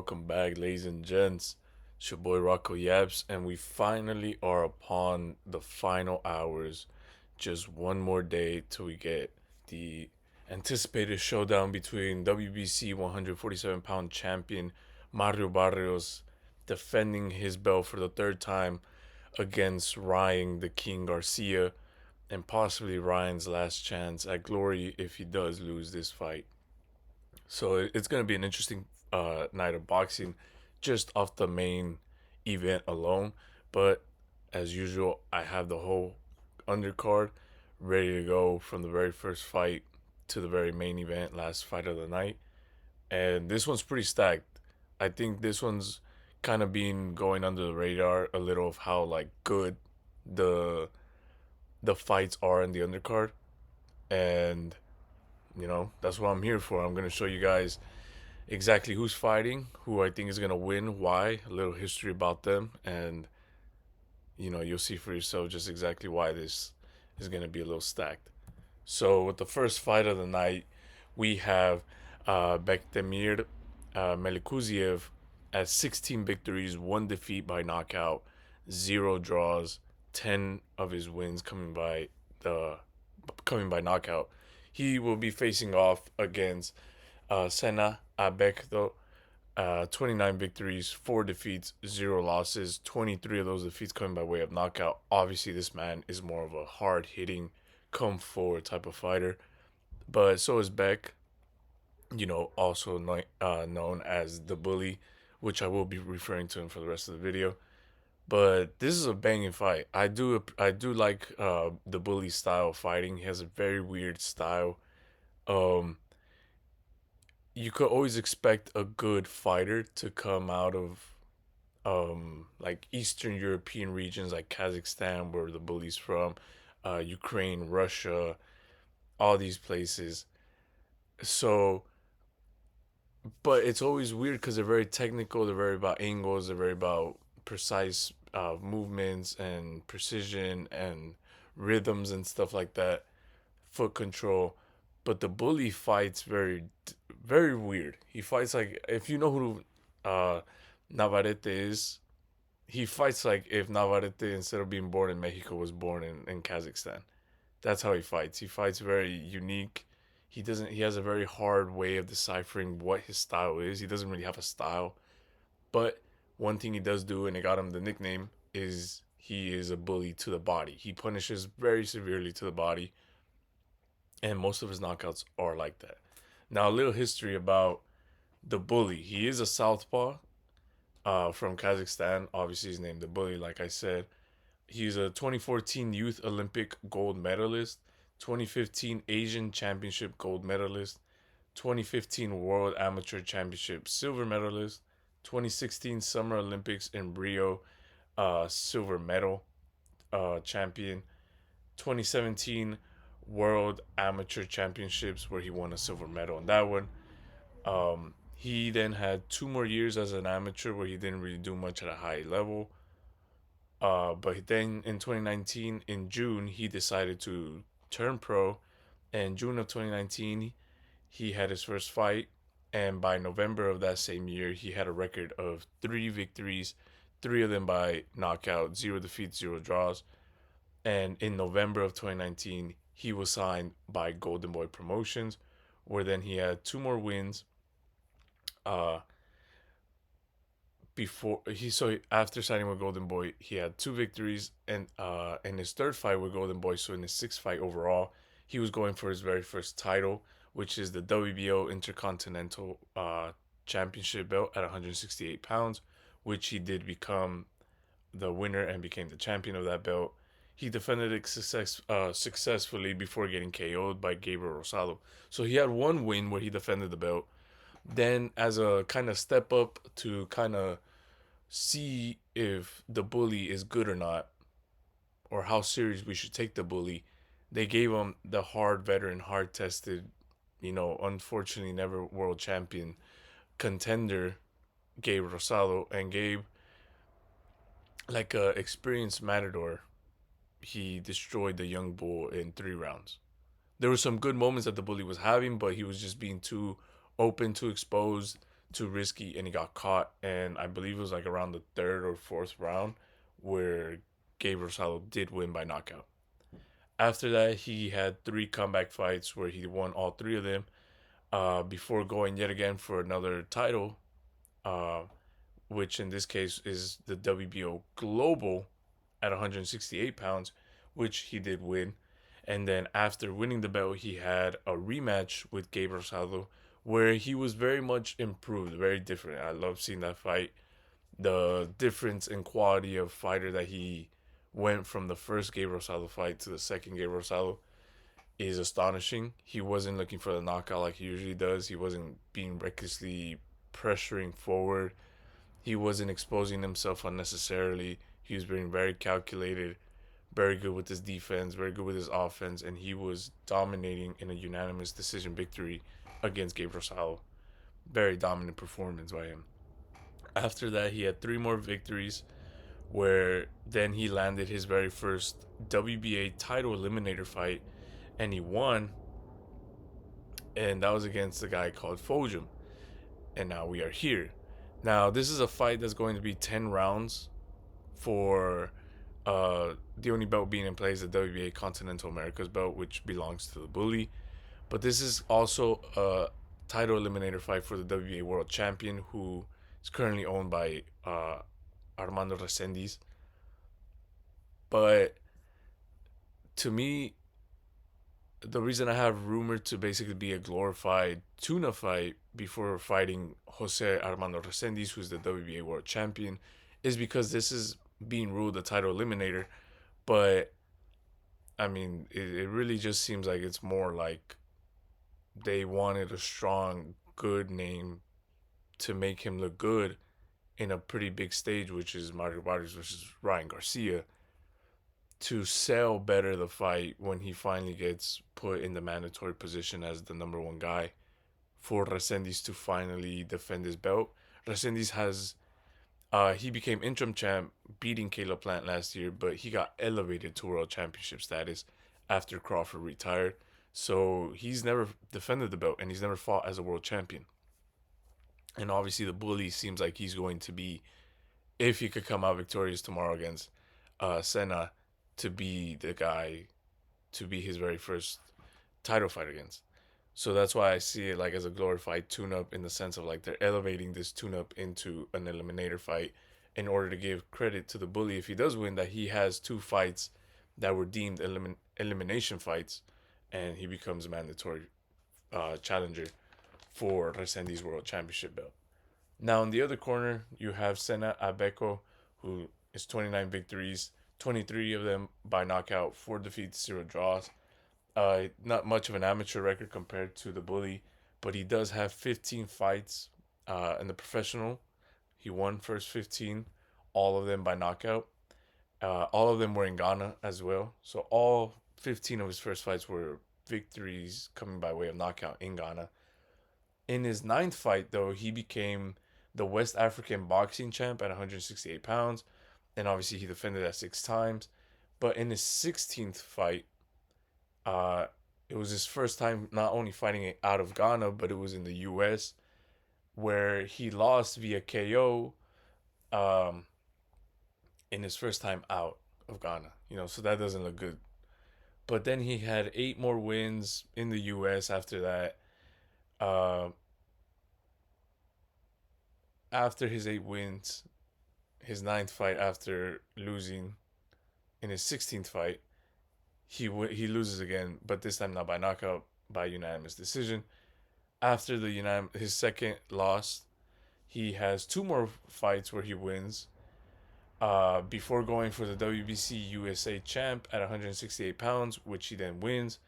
Welcome back, ladies and gents. It's your boy Rocco Yaps, and we finally are upon the final hours. Just one more day till we get the anticipated showdown between WBC 147-pound champion Mario Barrios defending his belt for the third time against Ryan the King Garcia, and possibly Ryan's last chance at glory if he does lose this fight. So it's going to be an interesting night of boxing just off the main event alone. But as usual, I have the whole undercard ready to go from the very first fight to the very main event, last fight of the night. And this one's pretty stacked. I think this one's kind of been going under the radar a little of how like good the the fights are in the undercard. And that's what I'm here for. I'm going to show you guys exactly who's fighting, who I think is gonna win, why, a little history about them, and you'll see for yourself just exactly why this is gonna be a little stacked. So with the first fight of the night, we have Bektemir Melikuziev at 16 victories, one defeat by knockout, zero draws, 10 of his wins coming by knockout. He will be facing off against Sena Abekto, 29 victories, 4 defeats, 0 losses, 23 of those defeats coming by way of knockout. Obviously, this man is more of a hard hitting, come forward type of fighter. But so is Beck, also known as the Bully, which I will be referring to him for the rest of the video. But this is a banging fight. I do like the Bully style of fighting. He has a very weird style. Um, you could always expect a good fighter to come out of like Eastern European regions like Kazakhstan where the bully's from, Ukraine, Russia, all these places. So but it's always weird because they're very technical, they're very about angles, they're very about precise movements and precision and rhythms and stuff like that, foot control. But the bully fights very weird. He fights like, if you know who Navarrete is, he fights like if Navarrete, instead of being born in Mexico, was born in Kazakhstan. That's how he fights. He fights very unique. He has a very hard way of deciphering what his style is. He doesn't really have a style. But one thing he does do, and it got him the nickname, is he is a bully to the body. He punishes very severely to the body, and most of his knockouts are like that. Now, a little history about the bully. He is a southpaw from Kazakhstan. Obviously, he's named the bully, like I said. He's a 2014 Youth Olympic gold medalist, 2015 Asian Championship gold medalist, 2015 World Amateur Championship silver medalist, 2016 Summer Olympics in Rio silver medal champion, 2017 World Amateur Championships where he won a silver medal in that one. He then had 2 more years as an amateur where he didn't really do much at a high level. But then in 2019, in June, he decided to turn pro. In June of 2019, he had his first fight. And by November of that same year, he had a record of 3 victories, 3 of them by knockout, 0 defeats, 0 draws. And in November of 2019, he was signed by Golden Boy Promotions, where then he had 2 more wins. Uh, before he so after signing with Golden Boy, he had 2 victories, and in his third fight with Golden Boy, so in his sixth fight overall, he was going for his very first title, which is the WBO Intercontinental Championship belt at 168 pounds, which he did become the winner and became the champion of that belt. He defended it successfully before getting KO'd by Gabriel Rosado. So he had one win where he defended the belt. Then, as a kind of step up to kind of see if the bully is good or not, or how serious we should take the bully, they gave him the hard veteran, hard tested, unfortunately never world champion contender, Gabe Rosado, and Gabe, like a experienced matador, he destroyed the young bull in 3 rounds. There were some good moments that the bully was having, but he was just being too open, too exposed, too risky, and he got caught. And I believe it was like around the third or fourth round where Gabe Rosado did win by knockout. After that, he had three comeback fights where he won all three of them before going yet again for another title, uh, which in this case is the WBO Global at 168 pounds, which he did win. And then after winning the belt, he had a rematch with Gabe Rosado, where he was very much improved, very different. I love seeing that fight. The difference in quality of fighter that he went from the first Gabe Rosado fight to the second Gabe Rosado is astonishing. He wasn't looking for the knockout like he usually does. He wasn't being recklessly pressuring forward. He wasn't exposing himself unnecessarily. He was being very calculated, very good with his defense, very good with his offense, and he was dominating in a unanimous decision victory against Gabe Rosado. Very dominant performance by him. After that, he had three more victories where then he landed his very first WBA title eliminator fight and he won, and that was against a guy called Fojum. And now we are here. Now, this is a fight that's going to be 10 rounds for the only belt being in play is the WBA Continental Americas belt, which belongs to the Bully. But this is also a title eliminator fight for the WBA World Champion, who is currently owned by Armando Resendiz. But to me, the reason I have rumored to basically be a glorified tuna fight before fighting Jose Armando Resendiz, who's the WBA World Champion, is because this is being ruled a title eliminator. But I mean, it really just seems like it's more like they wanted a strong, good name to make him look good in a pretty big stage, which is Mario Barrios versus Ryan Garcia, to sell better the fight when he finally gets put in the mandatory position as the number one guy for Resendiz to finally defend his belt. Resendiz has he became interim champ, beating Caleb Plant last year, but he got elevated to world championship status after Crawford retired. So he's never defended the belt and he's never fought as a world champion. And obviously, the Bully seems like he's going to be, if he could come out victorious tomorrow against Senna, to be the guy to be his very first title fight against. So that's why I see it like as a glorified tune-up in the sense of like they're elevating this tune-up into an eliminator fight in order to give credit to the Bully if he does win that he has two fights that were deemed elimination fights, and he becomes a mandatory challenger for Resendi's World Championship belt. Now in the other corner you have Sena Abeco, who is 29 victories, 23 of them by knockout, 4 defeats, 0 draws. Not much of an amateur record compared to the Bully, but he does have 15 fights in the professional. He won first 15, all of them by knockout. All of them were in Ghana as well. So all 15 of his first fights were victories coming by way of knockout in Ghana. In his ninth fight, though, he became the West African boxing champ at 168 pounds, and obviously he defended that 6 times. But in his 16th fight, it was his first time not only fighting out of Ghana, but it was in the U.S., where he lost via KO um, in his first time out of Ghana. So that doesn't look good. But then he had 8 more wins in the U.S. after that. Uh, After his 8 wins, his ninth fight after losing in his 16th fight, he loses again, but this time not by knockout, by unanimous decision. After his second loss, he has 2 more fights where he wins. Before going for the WBC USA champ at 168 pounds, which he then wins.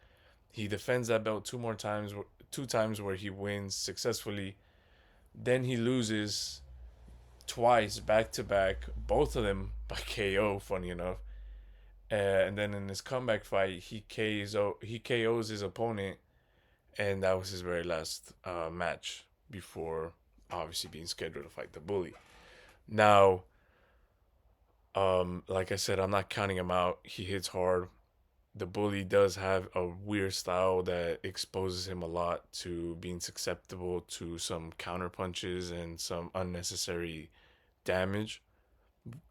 He defends that belt 2 times, 2 times where he wins successfully. Then he loses twice back to back, both of them by KO. Funny enough, and then in his comeback fight, he KOs his opponent, and that was his very last match before obviously being scheduled to fight the Bully. Now, like I said, I'm not counting him out. He hits hard. the bully does have a weird style that exposes him a lot to being susceptible to some counter punches and some unnecessary damage.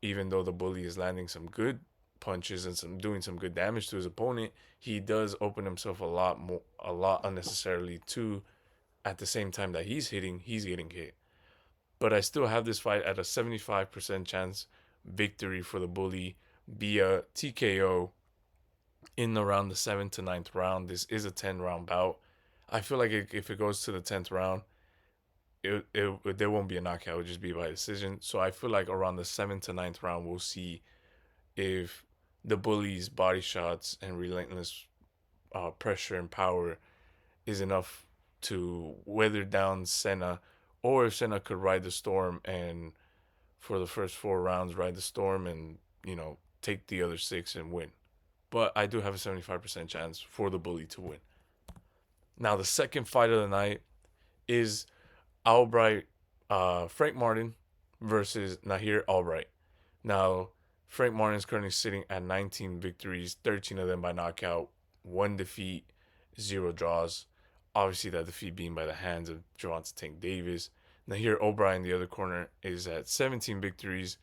Even though the bully is landing some good punches and some doing some good damage to his opponent, he does open himself a lot unnecessarily too. At the same time that he's hitting, he's getting hit. But I still have this fight at a 75% chance victory for the bully via TKO in around the 7th to ninth round. This is a 10-round bout. I feel like if it goes to the 10th round, there won't be a knockout. It'll just be by decision. So I feel like around the 7th to ninth round, we'll see if the bully's body shots and relentless pressure and power is enough to weather down Senna, or if Senna could ride the storm and for the first 4 rounds ride the storm and take the other 6 and win. But I do have a 75% chance for the bully to win. Now the second fight of the night is Albright, Frank Martin versus Nahir Albright. Now, Frank Martin is currently sitting at 19 victories, 13 of them by knockout, 1 defeat, 0 draws. Obviously, that defeat being by the hands of Gervonta Tank Davis. Nahir Albright in the other corner is at 17 victories,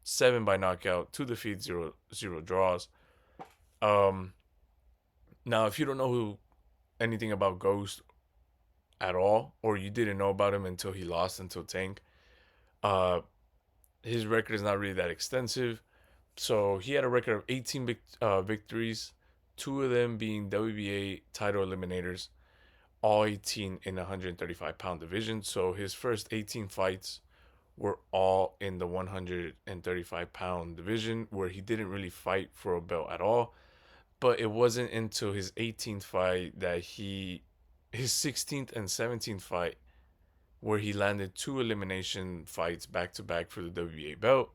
7 by knockout, 2 defeats, zero draws. Um, Now, if you don't know anything about Ghost at all, or you didn't know about him until he lost until Tank, uh, his record is not really that extensive. So he had a record of 18 victories, 2 of them being WBA title eliminators, all 18 in the 135-pound division. So his first 18 fights were all in the 135-pound division, where he didn't really fight for a belt at all. But it wasn't until his 18th fight that his 16th and 17th fight, where he landed 2 elimination fights back to back for the WBA belt.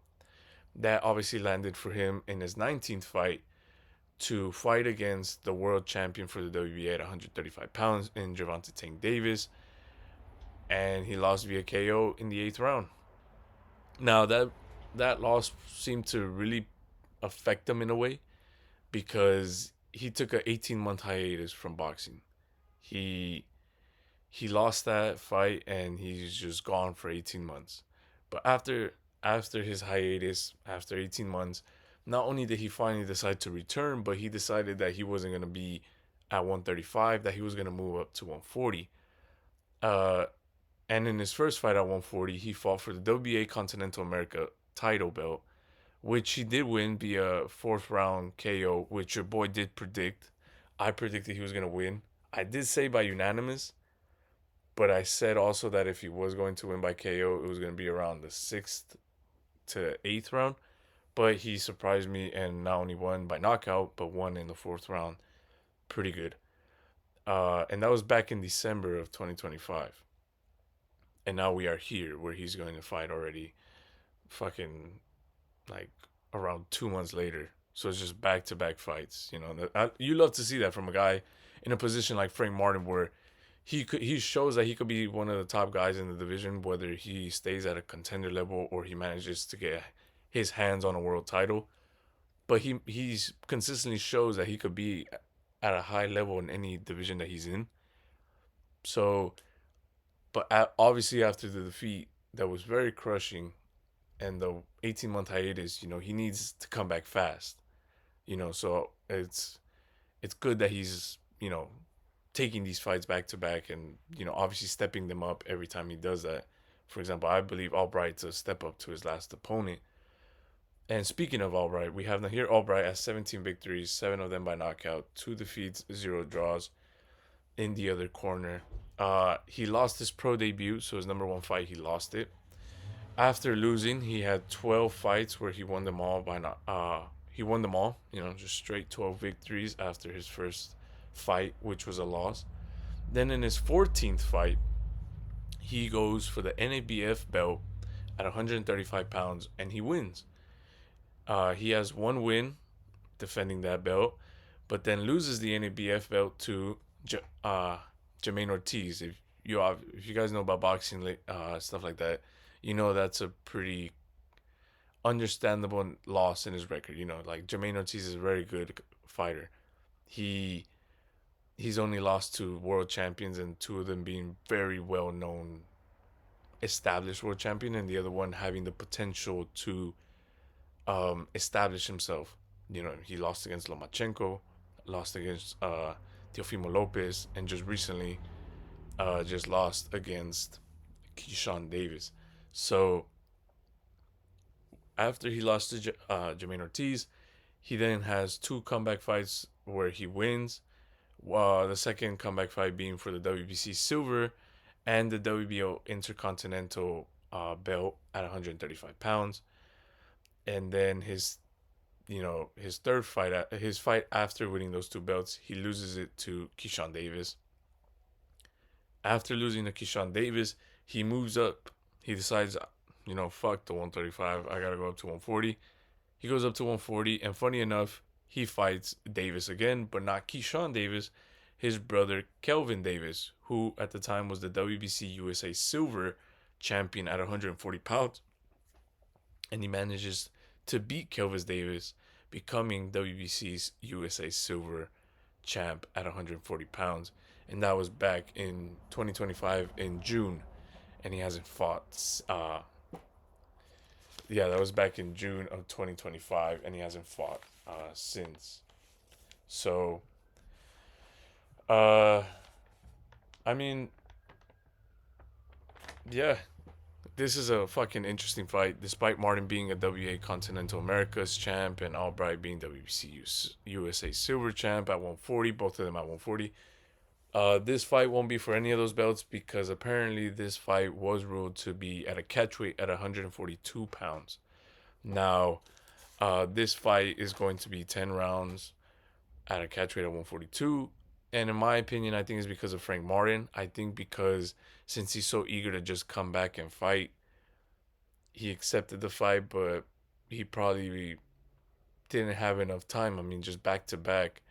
That obviously landed for him in his 19th fight to fight against the world champion for the WBA at 135 pounds in Gervonta Tank Davis. And he lost via KO in the 8th round. Now, that loss seemed to really affect him in a way, because he took a 18-month hiatus from boxing. He he lost that fight and he's just gone for 18 months. But after his hiatus, after 18 months, not only did he finally decide to return, but he decided that he wasn't going to be at 135, that he was going to move up to 140. Uh, and in his first fight at 140, he fought for the WBA Continental America title belt, which he did win via 4th round KO, which your boy did predict. I predicted he was going to win. I did say by unanimous, but I said also that if he was going to win by KO, it was going to be around the 6th to 8th round. But he surprised me and not only won by knockout, but won in the 4th round. Pretty good. And that was back in December of 2025. And now we are here where he's going to fight already fucking like around 2 months later. So it's just back to back fights. You love to see that from a guy in a position like Frank Martin, where he shows that he could be one of the top guys in the division, whether he stays at a contender level or he manages to get his hands on a world title. But he's consistently shows that he could be at a high level in any division that he's in. So, but obviously after the defeat that was very crushing and the 18-month hiatus, he needs to come back fast. So it's good that he's taking these fights back to back and obviously stepping them up every time he does that. For example, I believe Albright's a step up to his last opponent. And speaking of Albright, we have Nahir Albright has 17 victories, 7 of them by knockout, 2 defeats, 0 draws. In the other corner, he lost his pro debut, so his number 1 fight he lost it. After losing, he had 12 fights where he won them all by not. He won them all, just straight 12 victories after his first fight, which was a loss. Then in his 14th fight, he goes for the NABF belt at 135 pounds and he wins. He has 1 win defending that belt, but then loses the NABF belt to Jermaine Ortiz. If you guys know about boxing, stuff like that, that's a pretty understandable loss in his record. Like Jermaine Ortiz is a very good fighter. he he's only lost to world champions, and two of them being very well known established world champion, and the other one having the potential to establish himself. He lost against Lomachenko, lost against Teofimo Lopez, and just recently just lost against Keyshawn Davis. So after he lost to Jermaine Ortiz, he then has two comeback fights where he wins. The second comeback fight being for the WBC silver and the WBO Intercontinental belt at 135 pounds. And then his third fight, his fight after winning those two belts, he loses it to Keyshawn Davis. After losing to Keyshawn Davis, he moves up. He decides, fuck the 135. I gotta go up to 140. He goes up to 140, and funny enough, he fights Davis again, but not Keyshawn Davis, his brother Kelvin Davis, who at the time was the WBC USA Silver champion at 140 pounds. And he manages to beat Kelvin Davis, becoming WBC's USA Silver champ at 140 pounds. And that was back in 2025 in June. And he hasn't fought. That was back in June of 2025, and he hasn't fought since. So, I mean, yeah, this is a fucking interesting fight. Despite Martin being a WA Continental Americas champ and Albright being WBC USA Silver champ at 140, both of them at 140. This fight won't be for any of those belts because apparently this fight was ruled to be at a catchweight at 142 pounds. Now, this fight is going to be 10 rounds at a catchweight at 142. And in my opinion, I think it's because of Frank Martin. I think because since he's so eager to just come back and fight, he accepted the fight, but he probably didn't have enough time. I mean, just back to back,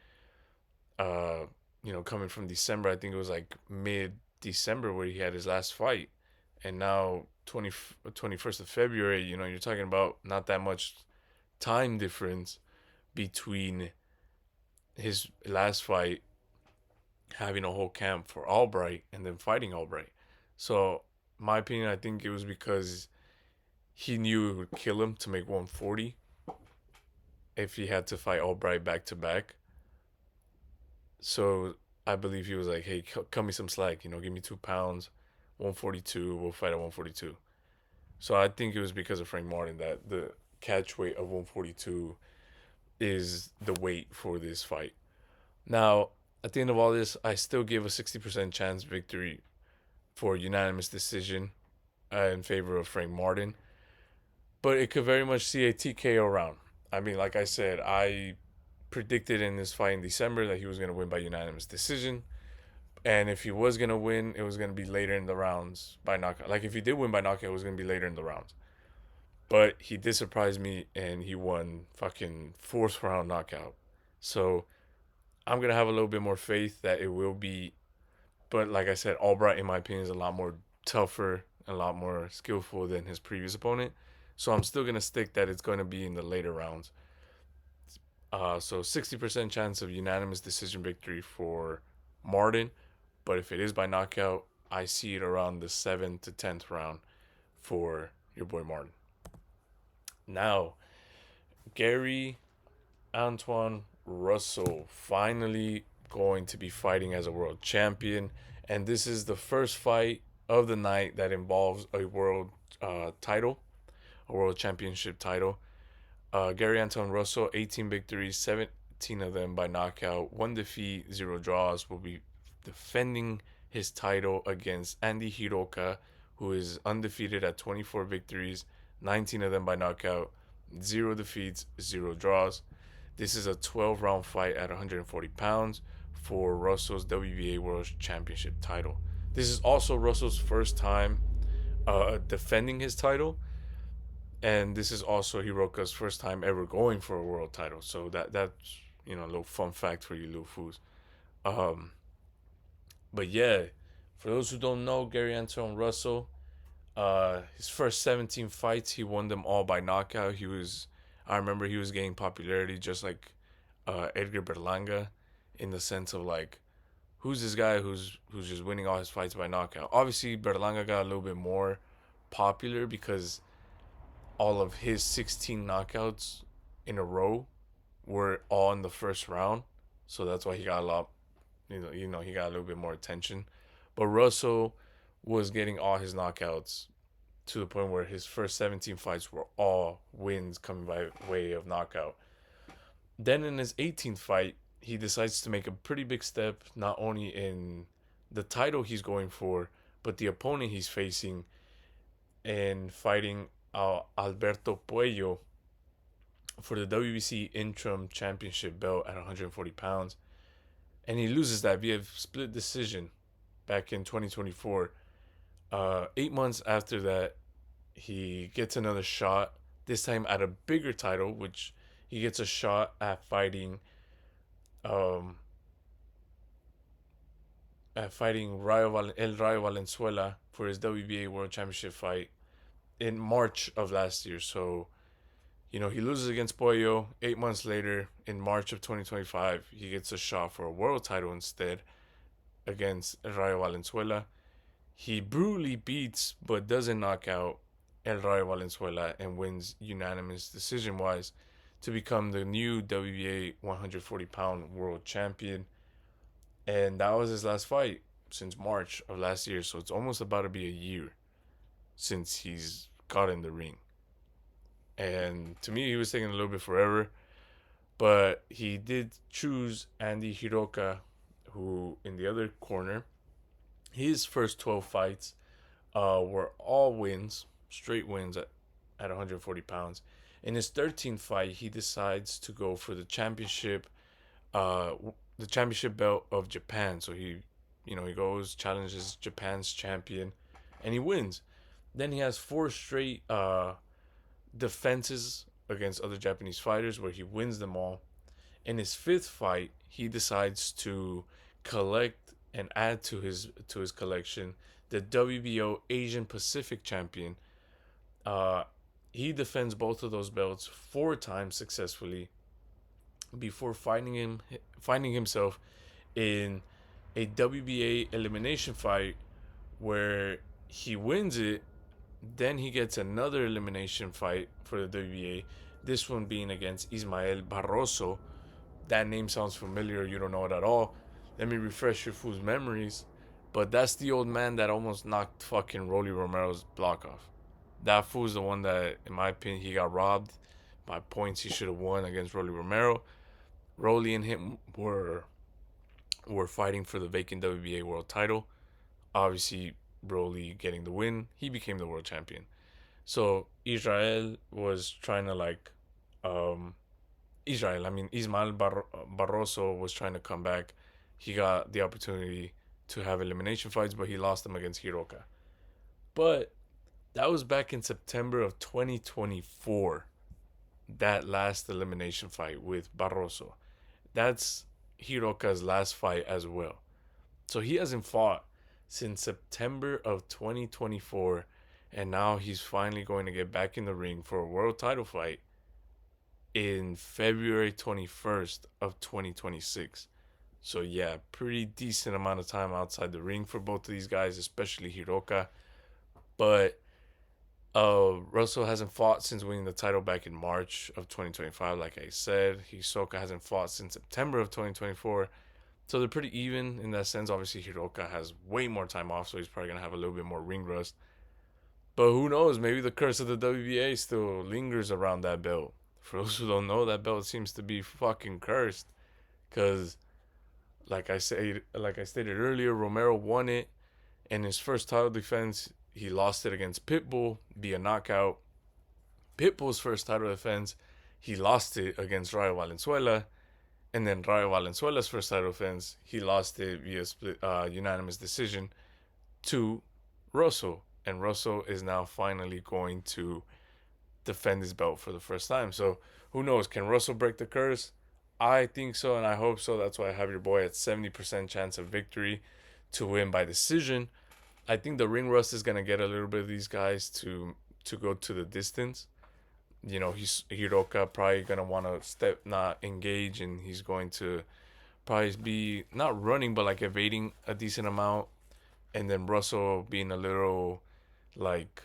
coming from December, I think it was like mid-December where he had his last fight. And now 21st of February, you're talking about not that much time difference between his last fight, having a whole camp for Albright, and then fighting Albright. So, my opinion, I think it was because he knew it would kill him to make 140 if he had to fight Albright back to back. So, I believe he was like, hey, cut me some slack, give me 2 pounds, 142, we'll fight at 142. So, I think it was because of Frank Martin that the catch weight of 142 is the weight for this fight. Now, at the end of all this, I still give a 60% chance victory for unanimous decision in favor of Frank Martin. But it could very much see a TKO round. I mean, like I said, I predicted in this fight in December that he was going to win by unanimous decision. And if he was going to win, it was going to be later in the rounds by knockout. Like, if he did win by knockout, it was going to be later in the rounds. But he did surprise me, and he won fucking fourth round knockout. So I'm going to have a little bit more faith that it will be. But like I said, Albright, in my opinion, is a lot more tougher, a lot more skillful than his previous opponent. So I'm still going to stick that it's going to be in the later rounds. So 60% chance of unanimous decision victory for Martin. But if it is by knockout, I see it around the 7th to 10th round for your boy Martin. Now, Gary Antoine Russell finally going to be fighting as a world champion. And this is the first fight of the night that involves a world title, a world championship title. Gary Antoine Russell, 18 victories, 17 of them by knockout, 1 defeat, 0 draws, will be defending his title against Andy Hiroka, who is undefeated at 24 victories, 19 of them by knockout, 0 defeats, 0 draws. This is a 12-round fight at 140 pounds for Russell's WBA World Championship title. This is also Russell's first time defending his title. And this is also Hiroka's first time ever going for a world title. So that's a little fun fact for you little fools. But yeah, for those who don't know, Gary Antoine Russell, his first 17 fights, he won them all by knockout. I remember he was gaining popularity just like Edgar Berlanga in the sense of like who's this guy who's just winning all his fights by knockout. Obviously, Berlanga got a little bit more popular because all of his 16 knockouts in a row were all in the first round, so that's why he got a lot. He got a little bit more attention. But Russell was getting all his knockouts to the point where his first 17 fights were all wins coming by way of knockout. Then in his 18th fight, he decides to make a pretty big step, not only in the title he's going for, but the opponent he's facing, and fighting Alberto Puello for the WBC interim championship belt at 140 pounds. And he loses that via split decision back in 2024. 8 months after that, he gets another shot, this time at a bigger title, which he gets a shot at fighting um, El Rayo Valenzuela for his WBA World Championship fight in March of last year. So, he loses against Pollo. 8 months later, in March of 2025, he gets a shot for a world title instead against El Rayo Valenzuela. He brutally beats but doesn't knock out El Rayo Valenzuela and wins unanimous decision wise to become the new WBA 140-pound world champion. And that was his last fight since March of last year. So it's almost about to be a year since he's got in the ring. And to me, he was taking a little bit forever. But he did choose Andy Hiroka, who in the other corner, his first 12 fights were all wins, straight wins at 140 pounds. In his 13th fight, he decides to go for the championship belt of Japan. So he goes, challenges Japan's champion, and he wins. Then he has four straight defenses against other Japanese fighters where he wins them all. In his fifth fight, he decides to collect and add to his collection the WBO Asian Pacific champion. He defends both of those belts 4 times successfully before finding himself in a WBA elimination fight where he wins it. Then he gets another elimination fight for the WBA, this one being against Ismael Barroso. That name sounds familiar, you don't know it at all. Let me refresh your fool's memories. But that's the old man that almost knocked fucking Rolly Romero's block off. That fool's the one that, in my opinion, he got robbed by points he should have won against Rolly Romero. Rolly and him were fighting for the vacant WBA world title. Obviously, Rolly getting the win, he became the world champion. So Israel was trying to Ismael Barroso was trying to come back. He got the opportunity to have elimination fights, but he lost them against Hiroka. But that was back in September of 2024. That last elimination fight with Barroso. That's Hiroka's last fight as well. So he hasn't fought since September of 2024, and now he's finally going to get back in the ring for a world title fight in February 21st of 2026. So yeah, pretty decent amount of time outside the ring for both of these guys, especially Hiroka. But Russell hasn't fought since winning the title back in March of 2025, like I said. Hisoka hasn't fought since September of 2024. So they're pretty even in that sense. Obviously, Hiroka has way more time off, so he's probably going to have a little bit more ring rust. But who knows? Maybe the curse of the WBA still lingers around that belt. For those who don't know, that belt seems to be fucking cursed. Because, like I stated earlier, Romero won it. In his first title defense, he lost it against Pitbull via knockout. Pitbull's first title defense, he lost it against Rayo Valenzuela. And then Rayo Valenzuela's first title defense, he lost it via split unanimous decision to Russell. And Russell is now finally going to defend his belt for the first time. So who knows? Can Russell break the curse? I think so, and I hope so. That's why I have your boy at 70% chance of victory to win by decision. I think the ring rust is gonna get a little bit of these guys to go to the distance. He's Hiroka probably gonna want to not engage, and he's going to probably be not running, but like evading a decent amount, and then Russell being a little like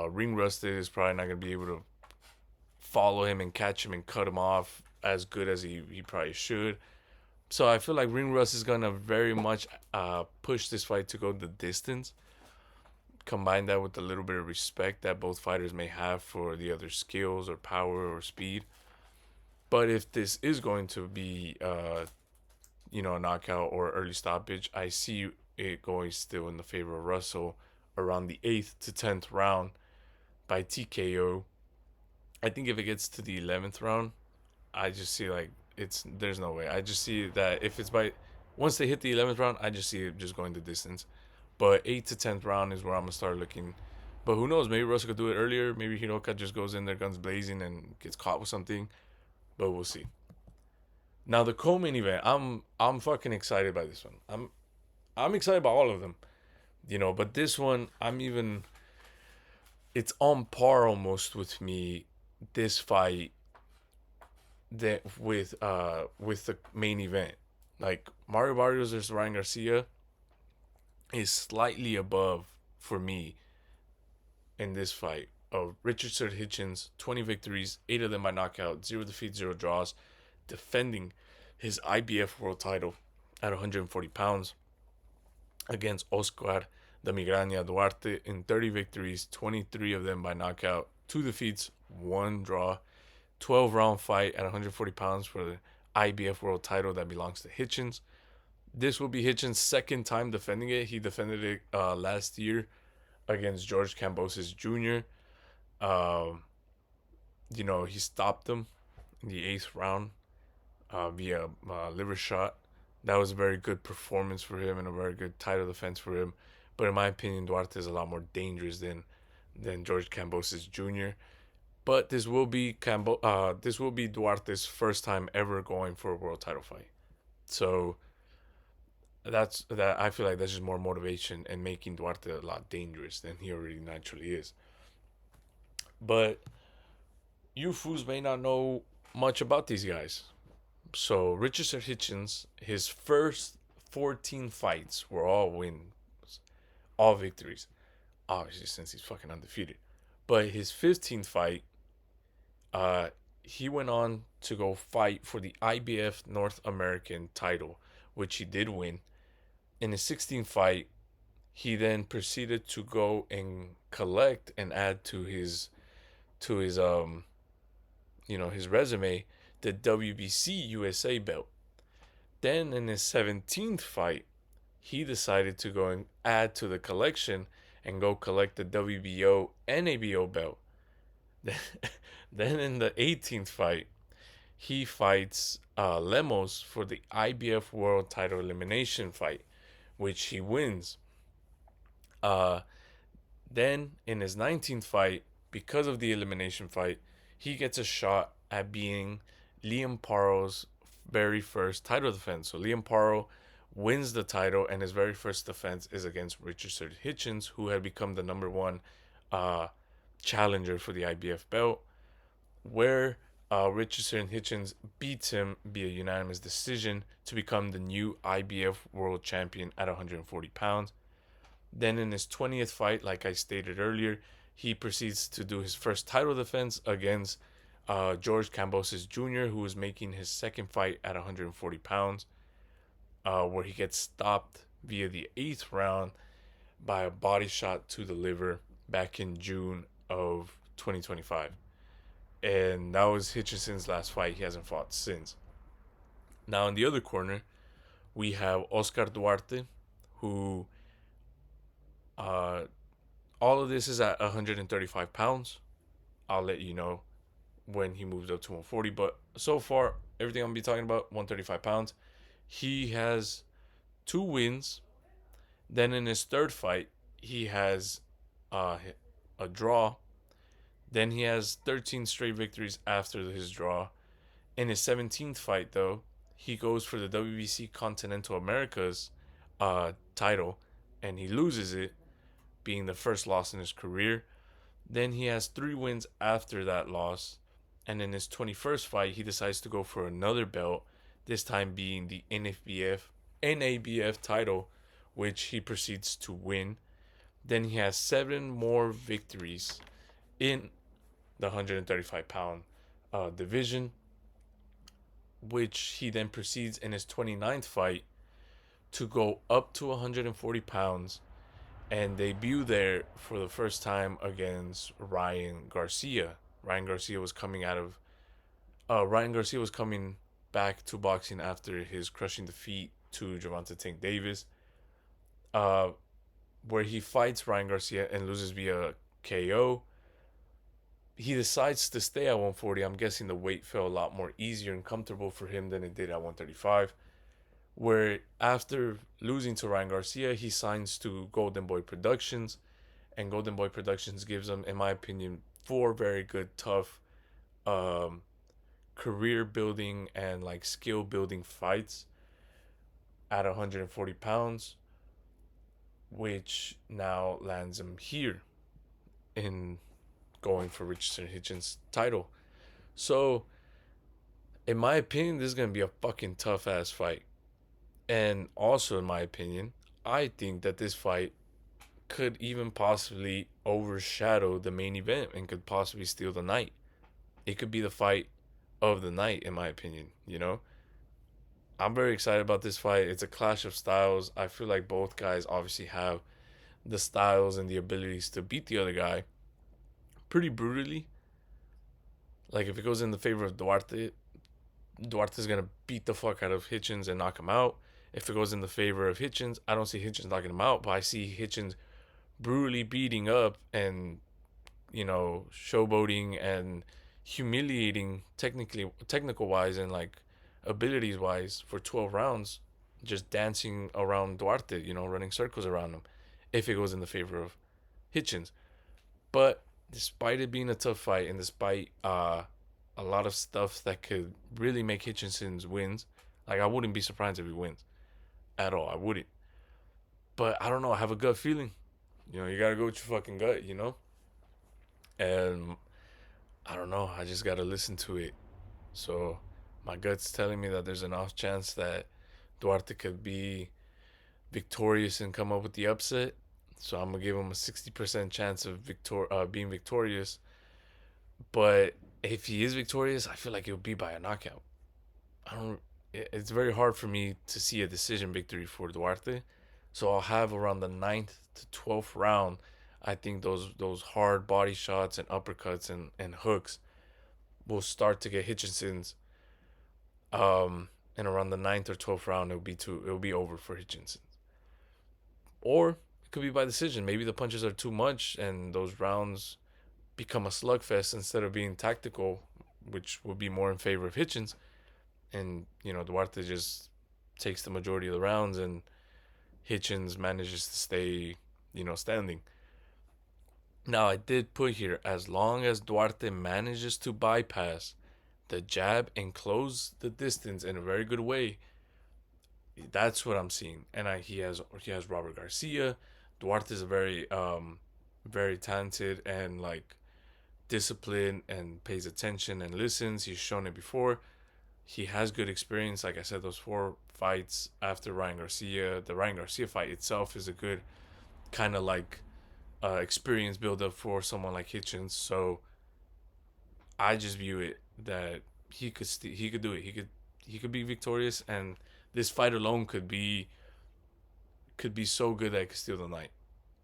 ring rusted is probably not gonna be able to follow him and catch him and cut him off as good as he probably should. So I feel like ring rust is gonna very much push this fight to go the distance. Combine that with a little bit of respect that both fighters may have for the other skills or power or speed. But if this is going to be, a knockout or early stoppage, I see it going still in the favor of Russell around the 8th to 10th round by TKO. I think if it gets to the 11th round, I just see like there's no way. I just see that if it's by once they hit the 11th round, I just see it just going the distance. But 8th to 10th round is where I'm gonna start looking. But who knows? Maybe Russell could do it earlier. Maybe Hiroka just goes in there guns blazing and gets caught with something. But we'll see. Now the co-main event, I'm fucking excited by this one. I'm excited about all of them, But this one, it's on par almost with me. This fight that with the main event, like Mario Barrios versus Ryan Garcia, is slightly above for me in this fight. Richard Hitchens, 20 victories, 8 of them by knockout, 0 defeats, 0 draws, defending his IBF world title at 140 pounds against Oscar the Migraña Duarte in 30 victories, 23 of them by knockout, 2 defeats, 1 draw, 12-round fight at 140 pounds for the IBF world title that belongs to Hitchens. This will be Hitchens' second time defending it. He defended it last year against George Kambosos Jr. He stopped him in the 8th round via liver shot. That was a very good performance for him and a very good title defense for him. But in my opinion, Duarte is a lot more dangerous than George Kambosos Jr. But this will be Duarte's first time ever going for a world title fight. So I feel like that's just more motivation and making Duarte a lot dangerous than he already naturally is. But you fools may not know much about these guys. So Richard Hitchens, his first 14 fights were all wins, all victories. Obviously, since he's fucking undefeated. But his 15th fight, he went on to go fight for the IBF North American title, which he did win. In his 16th fight, he then proceeded to go and collect and add to his his resume the WBC USA belt. Then in his 17th fight, he decided to go and add to the collection and go collect the WBO NABO belt. Then in the 18th fight, he fights Lemos for the IBF World Title Elimination fight, which he wins. Then in his 19th fight, because of the elimination fight, he gets a shot at being Liam Paro's very first title defense. So Liam Paro wins the title, and his very first defense is against Richard Hitchens, who had become the number one challenger for the IBF belt, where Richardson Hitchens beats him via unanimous decision to become the new IBF world champion at 140 pounds. Then in his 20th fight, like I stated earlier, he proceeds to do his first title defense against George Kambosos Jr., who was making his second fight at 140 pounds, where he gets stopped via the 8th round by a body shot to the liver back in June of 2025. And that was Hitchenson's last fight. He hasn't fought since. Now in the other corner, we have Oscar Duarte, who all of this is at 135 pounds. I'll let you know when he moves up to 140. But so far, everything I'm going to be talking about, 135 pounds. He has 2 wins. Then in his third fight, he has a draw. Then he has 13 straight victories after his draw. In his 17th fight, though, he goes for the WBC Continental Americas title, and he loses it, being the first loss in his career. Then he has 3 wins after that loss. And in his 21st fight, he decides to go for another belt, this time being the NABF title, which he proceeds to win. Then he has 7 more victories in the 135-pound division, which he then proceeds in his 29th fight to go up to 140 pounds and debut there for the first time against Ryan Garcia. Ryan Garcia was coming back to boxing after his crushing defeat to Gervonta Tank Davis, uh, where he fights Ryan Garcia and loses via KO. He decides to stay at 140. I'm guessing the weight felt a lot more easier and comfortable for him than it did at 135. Where after losing to Ryan Garcia, he signs to Golden Boy Productions, and Golden Boy Productions gives him, in my opinion, 4 very good, tough, um, career building and like skill building fights at 140 pounds, which now lands him here in going for Richardson Hitchens' title. So, in my opinion, this is gonna be a fucking tough ass fight. And also, in my opinion, I think that this fight could even possibly overshadow the main event and could possibly steal the night. It could be the fight of the night, in my opinion. I'm very excited about this fight. It's a clash of styles. I feel like both guys obviously have the styles and the abilities to beat the other guy pretty brutally. Like, if it goes in the favor of Duarte's gonna beat the fuck out of Hitchens and knock him out. If it goes in the favor of Hitchens, I don't see Hitchens knocking him out, but I see Hitchens brutally beating up and, showboating and humiliating technical wise and like abilities wise for 12 rounds, just dancing around Duarte, running circles around him, if it goes in the favor of Hitchens. But despite it being a tough fight and despite a lot of stuff that could really make Hitchenson's wins, like, I wouldn't be surprised if he wins at all. I wouldn't. But I don't know. I have a gut feeling. You gotta go with your fucking gut. And I don't know. I just gotta listen to it. So my gut's telling me that there's an off chance that Duarte could be victorious and come up with the upset. So I'm gonna give him a 60% chance of being victorious. But if he is victorious, I feel like it would be by a knockout. I don't. It's very hard for me to see a decision victory for Duarte. So I'll have around the 9th to 12th round. I think those hard body shots and uppercuts and hooks will start to get Hitchenson's. And around the 9th or 12th round, it'll be over for Hitchinson. Or it could be by decision. Maybe the punches are too much and those rounds become a slugfest instead of being tactical, which would be more in favor of Hitchens. And Duarte just takes the majority of the rounds and Hitchens manages to stay standing. Now, I did put here, as long as Duarte manages to bypass the jab and close the distance in a very good way, that's what I'm seeing. And he has Robert Garcia. Duarte is a very talented and like disciplined and pays attention and listens. He's shown it before. He has good experience. Like I said, those 4 fights after Ryan Garcia, the Ryan Garcia fight itself is a good kind of like experience build up for someone like Hitchens. So I just view it that he could do it. He could be victorious, and this fight alone could be so good that it could steal the night.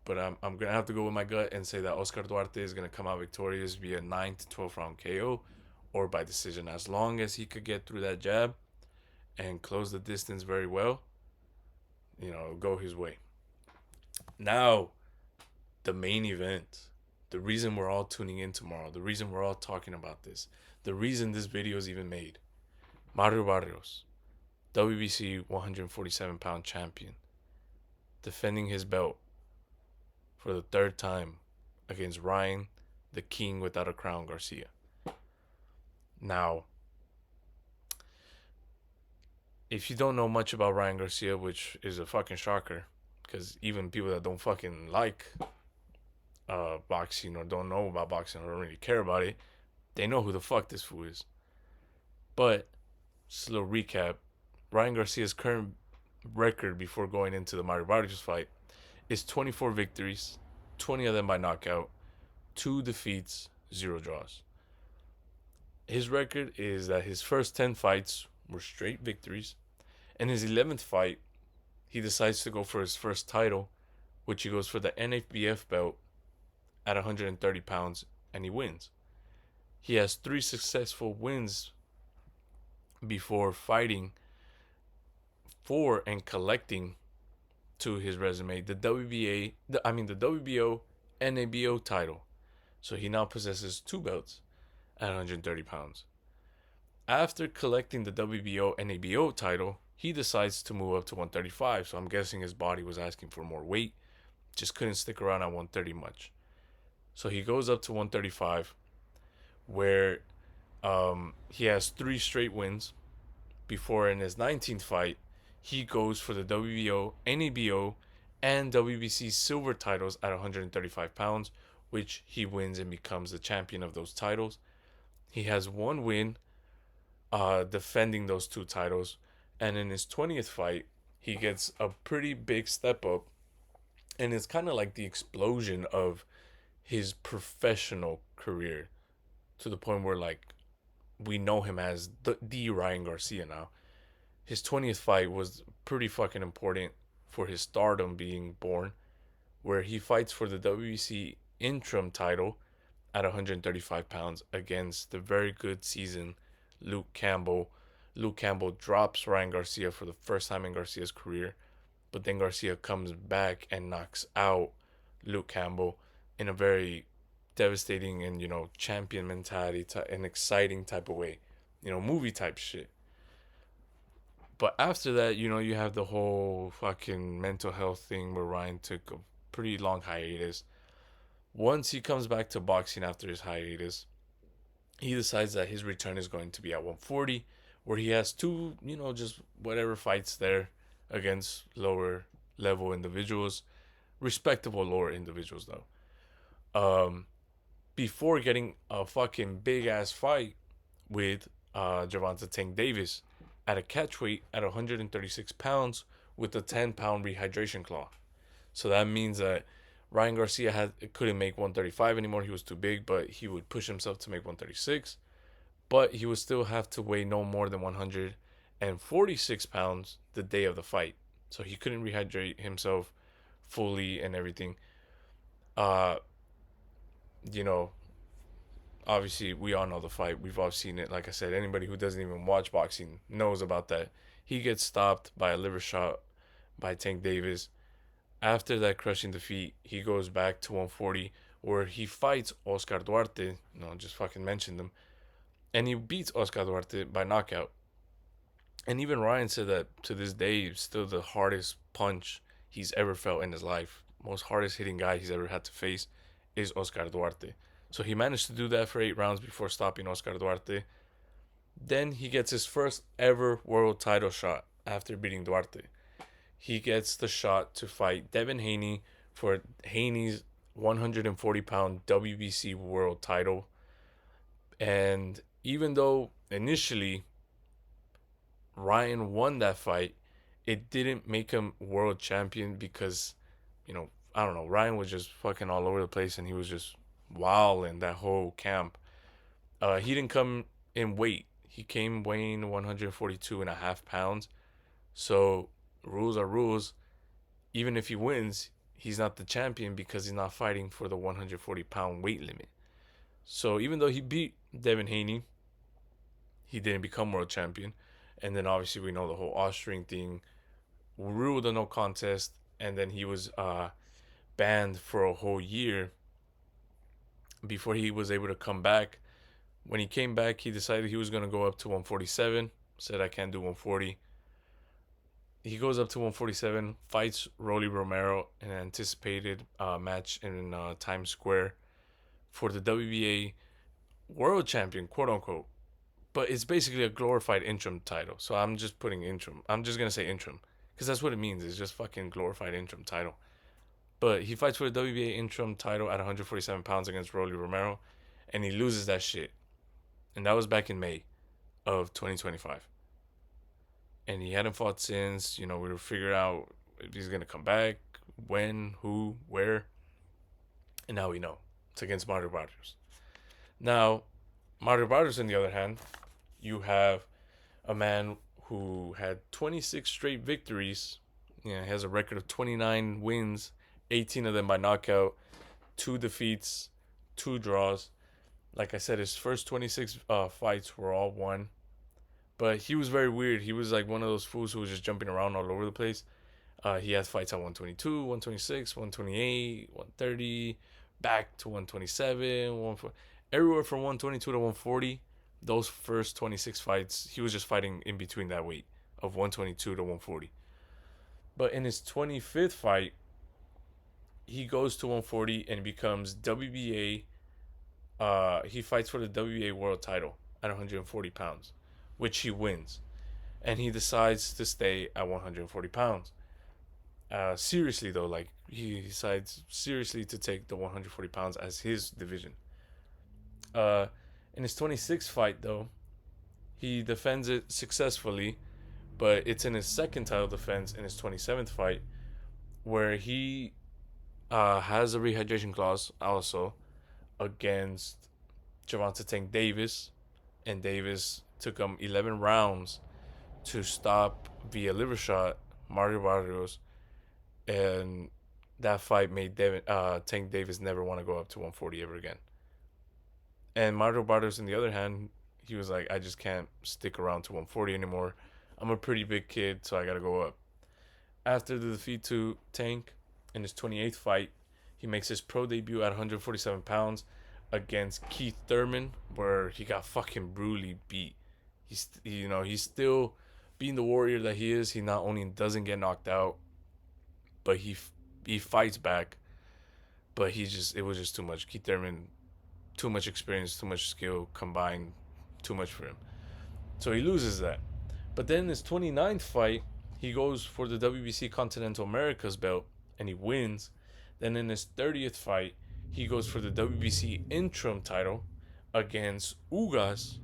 But I'm gonna have to go with my gut and say that Oscar Duarte is gonna come out victorious via 9th to 12th round KO or by decision, as long as he could get through that jab and close the distance very well. Go his way. Now, the main event, the reason we're all tuning in tomorrow, the reason we're all talking about this, the reason this video is even made. Mario Barrios, WBC 147-pound champion, defending his belt for the 3rd time against Ryan, the king without a crown, Garcia. Now, if you don't know much about Ryan Garcia, which is a fucking shocker, because even people that don't fucking like boxing or don't know about boxing or don't really care about it, they know who the fuck this fool is. But just a little recap. Ryan Garcia's current record before going into the Mario Barrios fight is 24 victories, 20 of them by knockout, 2 defeats, 0 draws. His record is that his first 10 fights were straight victories. In his 11th fight, he decides to go for his first title, which he goes for the NFBF belt at 130 pounds, and he wins. He has 3 successful wins before fighting for and collecting to his resume the the WBO NABO title. So he now possesses 2 belts at 130 pounds. After collecting the WBO NABO title, he decides to move up to 135. So I'm guessing his body was asking for more weight, just couldn't stick around at 130 much. So he goes up to 135, where he has 3 straight wins. Before in his 19th fight, he goes for the WBO, NABO, and WBC silver titles at 135 pounds, which he wins and becomes the champion of those titles. He has 1 win defending those 2 titles, and in his 20th fight, he gets a pretty big step up, and it's kind of like the explosion of his professional career to the point where like we know him as the Ryan Garcia now. His 20th fight was pretty fucking important for his stardom being born, where he fights for the WBC interim title at 135 pounds against the very good season Luke Campbell. Luke Campbell drops Ryan Garcia for the first time in Garcia's career, but then Garcia comes back and knocks out Luke Campbell in a very devastating and champion mentality, an exciting type of way, movie type shit. But after that, you have the whole fucking mental health thing where Ryan took a pretty long hiatus. Once he comes back to boxing after his hiatus, he decides that his return is going to be at 140, where he has 2, just whatever fights there against lower level individuals, respectable lower individuals though. Before getting a fucking big ass fight with Gervonta Tank Davis at a catch weight at 136 pounds with a 10-pound rehydration clause. So that means that Ryan Garcia couldn't make 135 anymore. He was too big, but he would push himself to make 136. But he would still have to weigh no more than 146 pounds the day of the fight. So he couldn't rehydrate himself fully and everything. Uh, you know, obviously we all know the fight. We've all seen it. Like I said, anybody who doesn't even watch boxing knows about that. He gets stopped by a liver shot by Tank Davis. After that crushing defeat, he goes back to 140 where he fights Oscar Duarte. Just fucking mentioned him. And he beats Oscar Duarte by knockout. And even Ryan said that to this day, it's still the hardest punch he's ever felt in his life. Most hardest hitting guy he's ever had to face is Oscar Duarte. So he managed to do that for 8 rounds before stopping Oscar Duarte. Then he gets his first ever world title shot after beating Duarte. He gets the shot to fight Devin Haney for Haney's 140-pound WBC world title. And even though initially Ryan won that fight, it didn't make him world champion because, I don't know, Ryan was just fucking all over the place and he was just wild in that whole camp. He didn't come in weight. He came weighing 142 and a half pounds. So rules are rules. Even if he wins, he's not the champion because he's not fighting for the 140-pound weight limit. So even though he beat Devin Haney, he didn't become world champion. And then obviously we know the whole Austrian thing, ruled a no contest, and then he was banned for a whole year before he was able to come back. When he came back, he decided he was going to go up to 147, said I can't do 140. He goes up to 147, fights Rolly Romero in an anticipated match in Times Square for the WBA world champion, quote unquote. But it's basically a glorified interim title. So I'm just putting interim. I'm just going to say interim because that's what it means. It's just fucking glorified interim title. But he fights for the WBA interim title at 147 pounds against Rolly Romero, and he loses that shit. And that was back in May of 2025. and he hadn't fought since. We were figuring out if he's gonna come back, when, who, where, and now we know it's against Mario Barrios. Now, Mario Barrios, on the other hand, you have a man who had 26 straight victories. Yeah, he has a record of 29 wins, 18 of them by knockout, two defeats, two draws. Like I said, his first 26 fights were all won. But he was very weird. He was like one of those fools who was just jumping around all over the place. He had fights at 122, 126, 128, 130, back to 127, everywhere from 122 to 140. Those first 26 fights, he was just fighting in between that weight of 122 to 140. But in his 25th fight, he goes to 140 and becomes WBA. He fights for the WBA world title at 140 pounds, which he wins. And he decides to stay at 140 pounds. Seriously, though, like, he decides seriously to take the 140 pounds as his division. In his 26th fight, though, he defends it successfully, but it's in his second title defense in his 27th fight where he has a rehydration clause also against Gervonta Tank Davis, and Davis took him 11 rounds to stop via liver shot Mario Barrios, and that fight made Tank Davis never want to go up to 140 ever again. And Mario Barrios, on the other hand, he was like, I just can't stick around to 140 anymore. I'm a pretty big kid, so I got to go up. After the defeat to Tank in his 28th fight, he makes his pro debut at 147 pounds against Keith Thurman, where he got fucking brutally beat. He's still being the warrior that he is. He not only doesn't get knocked out, but he fights back. But it was just too much. Keith Thurman, too much experience, too much skill combined, too much for him. So he loses that. But then in his 29th fight, he goes for the WBC Continental Americas belt and he wins. Then in his 30th fight, he goes for the WBC interim title against Ugas,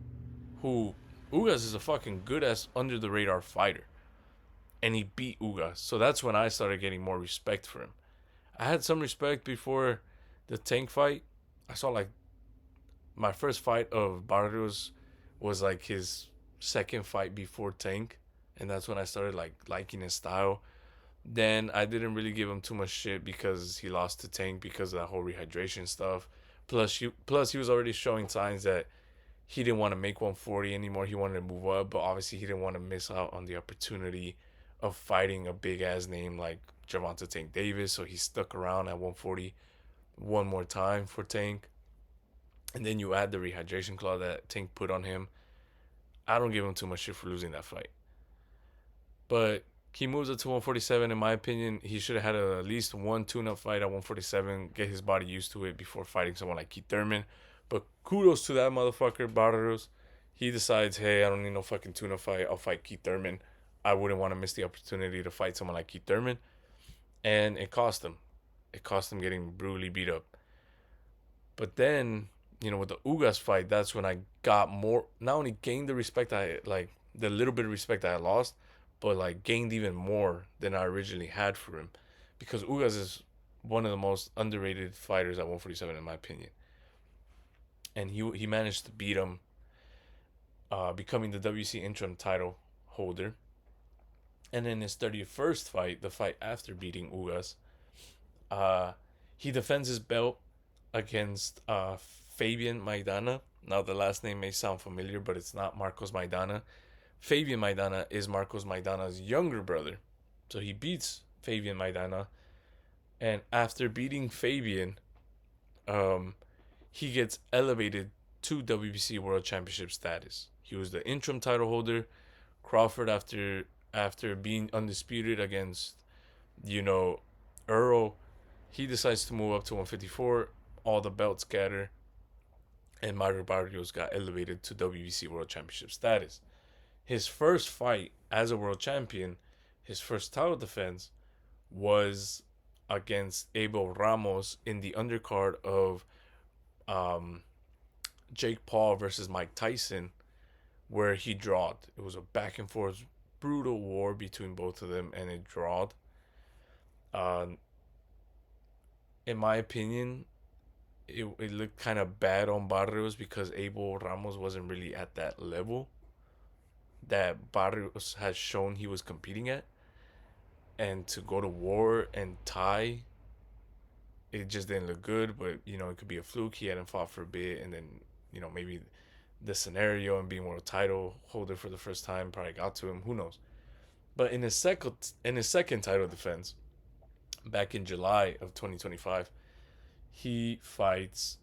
who Ugas is a fucking good ass under the radar fighter. And he beat Ugas. So that's when I started getting more respect for him. I had some respect before the Tank fight. I saw like my first fight of Barrios was like his second fight before Tank, and that's when I started like liking his style. Then I didn't really give him too much shit because he lost to Tank because of that whole rehydration stuff. Plus he was already showing signs that he didn't want to make 140 anymore. He wanted to move up, but obviously he didn't want to miss out on the opportunity of fighting a big ass name like Gervonta Tank Davis. So he stuck around at 140 one more time for Tank. And then you add the rehydration clause that Tank put on him. I don't give him too much shit for losing that fight. But he moves up to 147. In my opinion, he should have had at least one tune-up fight at 147, get his body used to it before fighting someone like Keith Thurman. But kudos to that motherfucker, Barrios. He decides, hey, I don't need no fucking tune-up fight. I'll fight Keith Thurman. I wouldn't want to miss the opportunity to fight someone like Keith Thurman. And it cost him. It cost him getting brutally beat up. But then, with the Ugas fight, that's when I got more, not only gained the respect the little bit of respect I lost, but like gained even more than I originally had for him. Because Ugas is one of the most underrated fighters at 147 in my opinion. And he managed to beat him, becoming the WC interim title holder. And in his 31st fight, the fight after beating Ugas, he defends his belt against Fabian Maidana. Now, the last name may sound familiar, but it's not Marcos Maidana. Fabian Maidana is Marcos Maidana's younger brother. So he beats Fabian Maidana. And after beating Fabian, he gets elevated to WBC World Championship status. He was the interim title holder. Crawford, after being undisputed against, Earl, he decides to move up to 154. All the belts scatter. And Mario Barrios got elevated to WBC World Championship status. His first fight as a world champion, his first title defense, was against Abel Ramos in the undercard of Jake Paul versus Mike Tyson, where he drawed. It was a back and forth brutal war between both of them, and it drawed. Uh, in my opinion, it looked kind of bad on Barrios because Abel Ramos wasn't really at that level that Barrios has shown he was competing at. And to go to war and tie, it just didn't look good. But, it could be a fluke. He hadn't fought for a bit. And then, maybe the scenario and being world title holder for the first time probably got to him. Who knows? But in his second title defense, back in July of 2025, he fights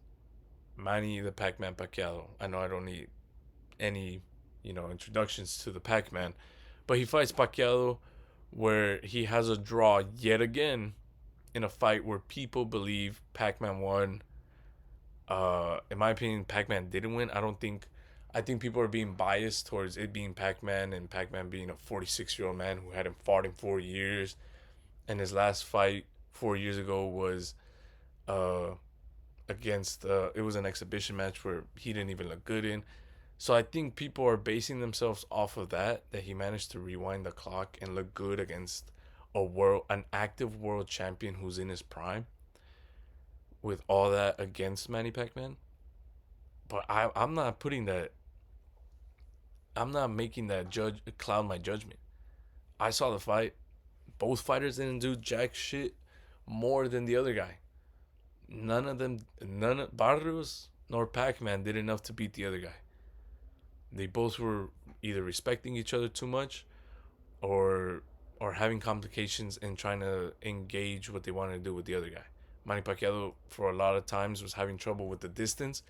Manny the Pac-Man Pacquiao. I know I don't need any, introductions to the Pac-Man, but he fights Pacquiao where he has a draw yet again in a fight where people believe Pac-Man won. In my opinion, Pac-Man didn't win. I think people are being biased towards it being Pac-Man and Pac-Man being a 46-year-old man who hadn't fought in 4 years, and his last fight 4 years ago was uh against it was an exhibition match where he didn't even look good in. So I think people are basing themselves off of that he managed to rewind the clock and look good against an active world champion who's in his prime with all that against Manny Pacman. But I'm not putting that. I'm not making that judge cloud my judgment. I saw the fight. Both fighters didn't do jack shit more than the other guy. None of Barrios nor Pac-Man did enough to beat the other guy. They both were either respecting each other too much or having complications and trying to engage what they wanted to do with the other guy. Manny Pacquiao for a lot of times was having trouble with the distance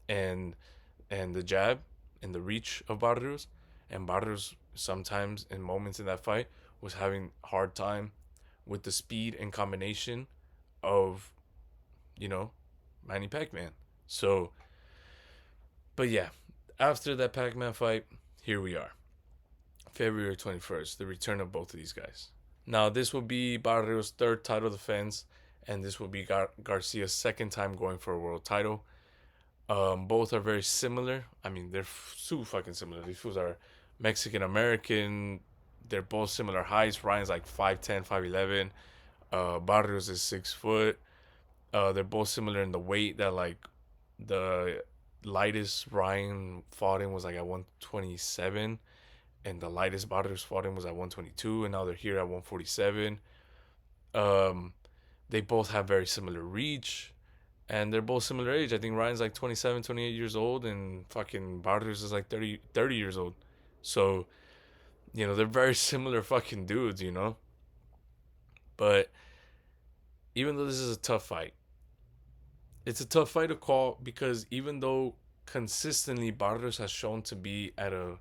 and the jab and the reach of Barrios, and Barrios sometimes in moments in that fight was having hard time with the speed and combination of Manny Pacman. So, but yeah, after that Pac-Man fight, here we are. February 21st, the return of both of these guys. Now, this will be Barrios' third title defense, and this will be Garcia's second time going for a world title. Both are very similar. I mean, they're super fucking similar. These fools are Mexican American. They're both similar heights. Ryan's like 5'10", 5'11". Barrios is 6 foot. They're both similar in the weight that like the lightest Ryan fought in was like at 127, and the lightest Barrios fought in was at 122, and now they're here at 147. They both have very similar reach, and they're both similar age. I think Ryan's like 27, 28 years old, and fucking Barrios is like 30 years old. So, they're very similar fucking dudes. But even though this is a tough fight, it's a tough fight to call because even though consistently Barrios has shown to be at a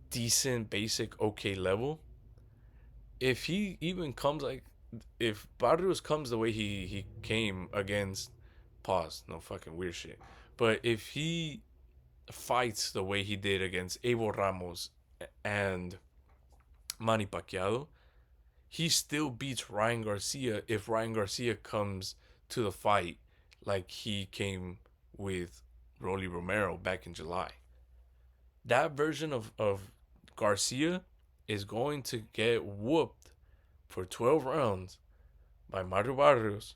decent, basic, okay level, if he even comes if Barrios comes the way he came against, pause, no fucking weird shit, but if he fights the way he did against Abel Ramos and Manny Pacquiao, he still beats Ryan Garcia if Ryan Garcia comes to the fight like he came with Rolly Romero back in July. That version of Garcia is going to get whooped for 12 rounds by Mario Barrios,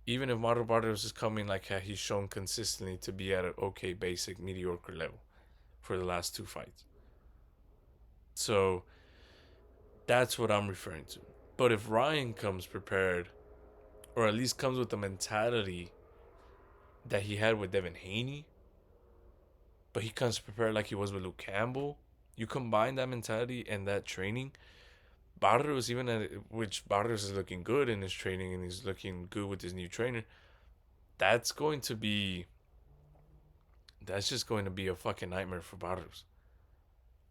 even if Mario Barrios is coming like he's shown consistently to be at an okay, basic, mediocre level for the last two fights. So that's what I'm referring to. But if Ryan comes prepared, or at least comes with the mentality that he had with Devin Haney, but he comes prepared like he was with Luke Campbell, you combine that mentality and that training, Barrios, which Barrios is looking good in his training and he's looking good with his new trainer, that's just going to be a fucking nightmare for Barrios.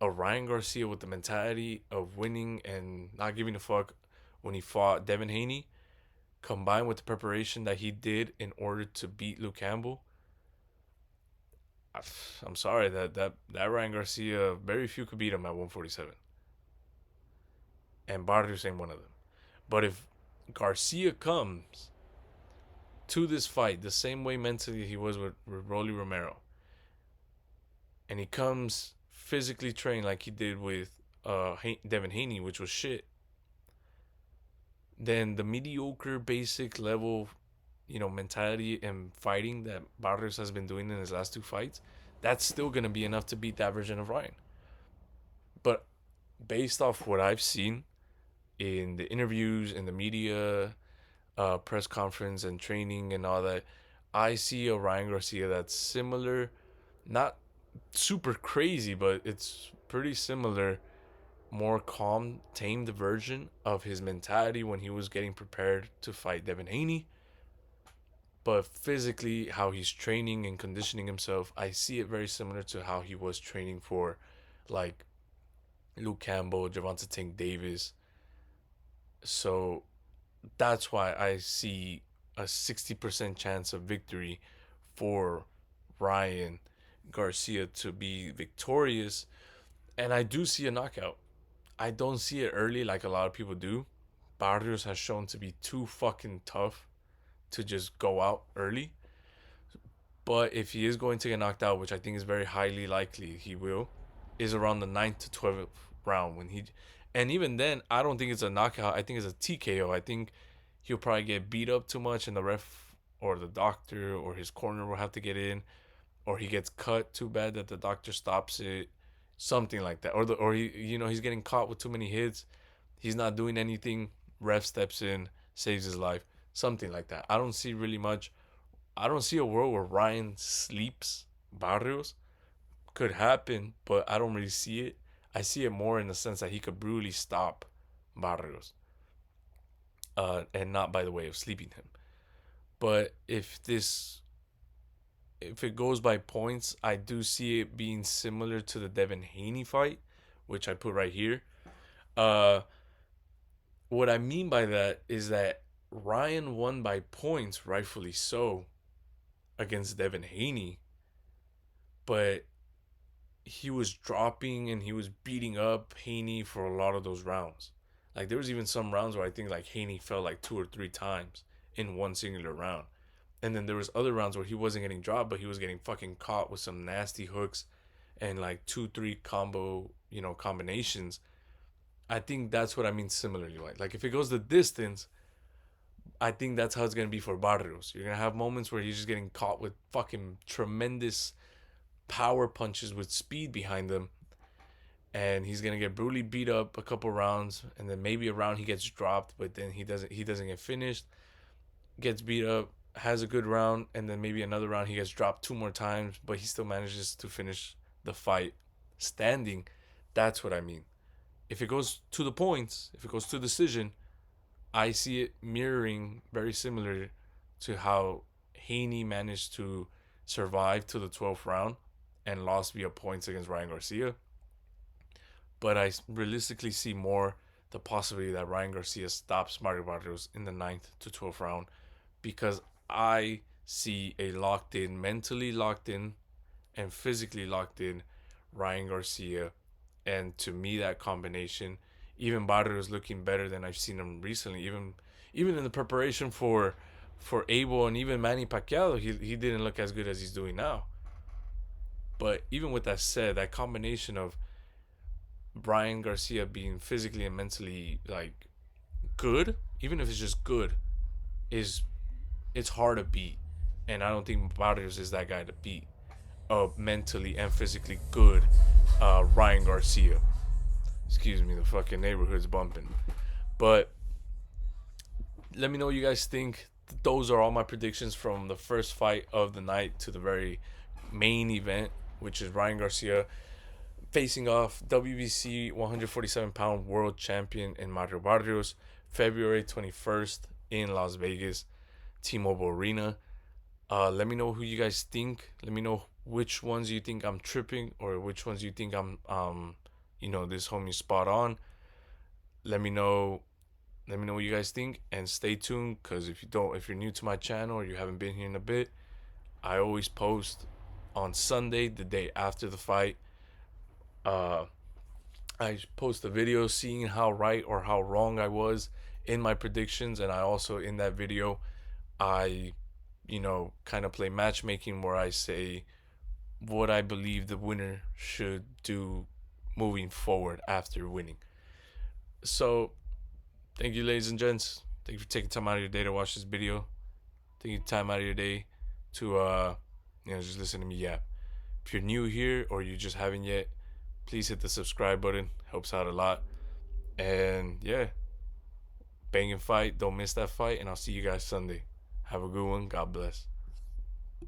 A Ryan Garcia with the mentality of winning and not giving a fuck when he fought Devin Haney, combined with the preparation that he did in order to beat Luke Campbell, I'm sorry that Ryan Garcia, very few could beat him at 147, and Barrios ain't one of them. But if Garcia comes to this fight the same way mentally he was with Rolly Romero, and he comes physically trained like he did with Devin Haney, which was shit, then the mediocre basic level, mentality and fighting that Barrios has been doing in his last two fights, that's still gonna be enough to beat that version of Ryan. But based off what I've seen in the interviews, in the media, press conference, and training and all that, I see a Ryan Garcia that's similar, not super crazy, but it's pretty similar, more calm, tamed version of his mentality when he was getting prepared to fight Devin Haney. But physically, how he's training and conditioning himself, I see it very similar to how he was training for, like, Luke Campbell, Javante Tank Davis. So that's why I see a 60% chance of victory for Ryan Garcia to be victorious. And I do see a knockout. I don't see it early like a lot of people do. Barrios has shown to be too fucking tough to just go out early. But if he is going to get knocked out, which I think is very highly likely he will, is around the 9th to 12th round when he, and even then, I don't think it's a knockout. I think it's a TKO. I think he'll probably get beat up too much, and the ref or the doctor or his corner will have to get in, or he gets cut too bad that the doctor stops it, something like that, or he, he's getting caught with too many hits, he's not doing anything, ref steps in, saves his life, something like that. I don't see really much. I don't see a world where Ryan sleeps Barrios. Could happen, but I don't really see it. I see it more in the sense that he could brutally stop Barrios, and not by the way of sleeping him. But if it goes by points, I do see it being similar to the Devin Haney fight, which I put right here. Uh, what I mean by that is that Ryan won by points, rightfully so, against Devin Haney, but he was dropping and he was beating up Haney for a lot of those rounds. Like there was even some rounds where I think like Haney fell like 2 or 3 times in one singular round. And then there was other rounds where he wasn't getting dropped, but he was getting fucking caught with some nasty hooks and like 2, 3 combo, combinations. I think that's what I mean similarly. Like if it goes the distance, I think that's how it's gonna be for Barrios. You're gonna have moments where he's just getting caught with fucking tremendous power punches with speed behind them, and he's gonna get brutally beat up a couple rounds, and then maybe a round he gets dropped, but then he doesn't get finished, gets beat up, has a good round, and then maybe another round he gets dropped 2 more times, but he still manages to finish the fight standing. That's what I mean. If it goes to the points, if it goes to decision, I see it mirroring very similar to how Haney managed to survive to the 12th round and lost via points against Ryan Garcia. But I realistically see more the possibility that Ryan Garcia stops Mario Barrios in the 9th to 12th round, because I see a locked in, mentally locked in, and physically locked in Ryan Garcia. And to me, that combination, even Barrios looking better than I've seen him recently. Even in the preparation for Abel and even Manny Pacquiao, he didn't look as good as he's doing now. But even with that said, that combination of Brian Garcia being physically and mentally like good, even if it's just good, is it's hard to beat. And I don't think Barrios is that guy to beat. Mentally and physically good, Ryan Garcia. Excuse me, the fucking neighborhood's bumping. But let me know what you guys think. Those are all my predictions from the first fight of the night to the very main event, which is Ryan Garcia facing off WBC 147-pound world champion in Mario Barrios, February 21st in Las Vegas, T-Mobile Arena. Let me know who you guys think. Let me know which ones you think I'm tripping or which ones you think I'm this homie spot on. Let me know what you guys think, and stay tuned, because if you're new to my channel or you haven't been here in a bit, I always post on Sunday, the day after the fight. I post a video seeing how right or how wrong I was in my predictions, and I also, in that video, I kind of play matchmaking where I say what I believe the winner should do moving forward after winning. So, thank you, ladies and gents. Thank you for taking time out of your day to watch this video. Taking time out of your day to just listen to me yap. If you're new here or you just haven't yet, please hit the subscribe button. Helps out a lot. And yeah, banging fight. Don't miss that fight. And I'll see you guys Sunday. Have a good one. God bless.